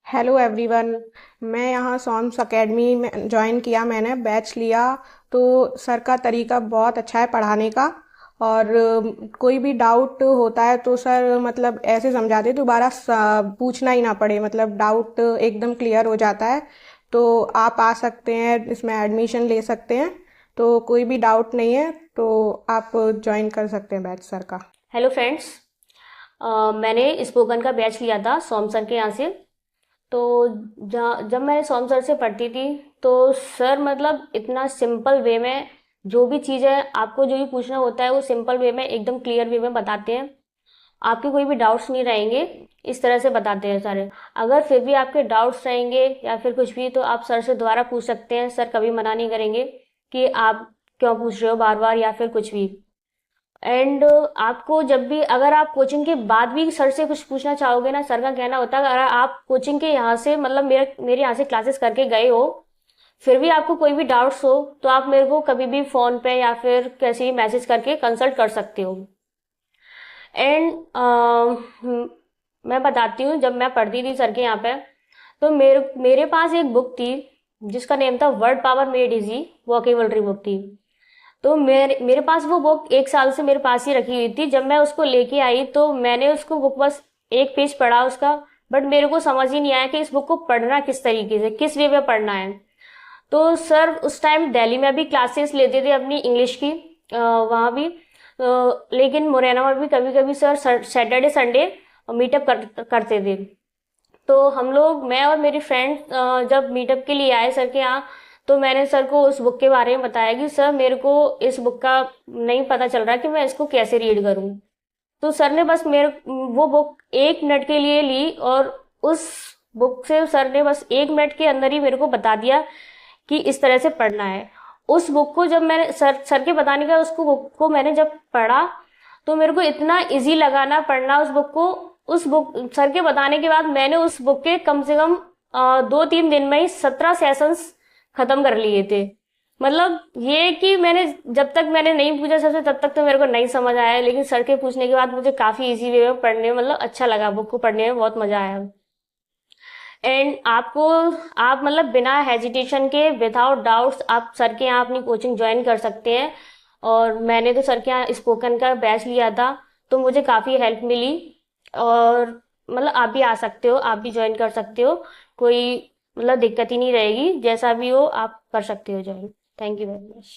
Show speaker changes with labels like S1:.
S1: Hello everyone. मैं यहाँ सॉन्स academy में ज्वाइन किया, मैंने बैच लिया। तो सर का तरीका बहुत अच्छा है पढ़ाने का। और कोई भी डाउट होता है तो सर मतलब ऐसे समझाते दोबारा पूछना ही ना पड़े, मतलब डाउट एकदम क्लियर हो जाता है। तो आप आ सकते हैं, इसमें एडमिशन ले सकते हैं। तो कोई भी डाउट नहीं है तो आप ज्वाइन कर सकते हैं बैच सर का।
S2: Hello friends. मैंने स्पोकन का बैच लिया था सोम सर के यहाँ से। तो जब मैं सोम सर से पढ़ती थी तो सर मतलब इतना सिंपल वे में जो भी चीज़ है आपको जो भी पूछना होता है वो सिंपल वे में एकदम क्लियर वे में बताते हैं। आपके कोई भी डाउट्स नहीं रहेंगे, इस तरह से बताते हैं सारे। अगर फिर भी आपके डाउट्स रहेंगे या फिर कुछ भी तो आप सर से दोबारा पूछ सकते हैं, सर कभी मना नहीं करेंगे कि आप क्यों पूछ रहे हो बार बार या फिर कुछ भी। एंड आपको जब भी अगर आप कोचिंग के बाद भी सर से कुछ पूछना चाहोगे ना, सर का कहना होता है अगर आप कोचिंग के यहाँ से मतलब मेरे यहाँ से क्लासेस करके गए हो फिर भी आपको कोई भी डाउट्स हो तो आप मेरे को कभी भी फोन पे या फिर कैसे भी मैसेज करके कंसल्ट कर सकते हो। एंड मैं बताती हूँ जब मैं पढ़ती थी सर के यहाँ पे तो मेरे मेरे पास एक बुक थी जिसका नेम था word power made easy, vocabulary book थी। तो मेरे मेरे पास वो बुक 1 साल से मेरे पास ही रखी हुई थी। जब मैं उसको लेके आई तो मैंने उसको बुक बस एक पेज पढ़ा उसका, बट मेरे को समझ ही नहीं आया कि इस बुक को पढ़ना किस तरीके से, किस वे में पढ़ना है। तो सर उस टाइम दिल्ली में भी क्लासेस लेते थे अपनी इंग्लिश की, वहाँ भी। लेकिन मुरैना में भी कभी कभी सर सैटरडे संडे मीटअप करते थे। तो हम लोग, मैं और मेरी फ्रेंड जब मीटअप के लिए आए सर के यहाँ तो मैंने सर को उस बुक के बारे में बताया कि सर मेरे को इस बुक का नहीं पता चल रहा कि मैं इसको कैसे रीड करूं। तो सर ने बस मेरे वो बुक 1 मिनट के लिए ली और उस बुक से सर ने बस 1 मिनट के अंदर ही मेरे को बता दिया कि इस तरह से पढ़ना है। उस बुक को जब मैंने सर के बताने का उसको बुक को मैंने जब पढ़ा तो मेरे को इतना इजी लगा ना पढ़ना उस बुक को। उस बुक सर के बताने के बाद मैंने उस बुक के कम से कम 2-3 दिन में ही 17 सेशंस खत्म कर लिए थे। मतलब ये कि मैंने जब तक मैंने नहीं पूछा सर से तब तक तो मेरे को नहीं समझ आया, लेकिन सर के पूछने के बाद मुझे काफी इजी वे में पढ़ने में मतलब अच्छा लगा, बुक को पढ़ने में बहुत मजा आया। एंड आपको, आप मतलब बिना हेजिटेशन के विदाउट डाउट्स आप सर के यहाँ अपनी कोचिंग ज्वाइन कर सकते हैं। और मैंने तो सर के यहाँ स्पोकन का बैच लिया था तो मुझे काफ़ी हेल्प मिली। और मतलब आप भी आ सकते हो, आप भी ज्वाइन कर सकते हो। कोई मतलब दिक्कत ही नहीं रहेगी, जैसा भी हो आप कर सकते हो join. Thank you very much.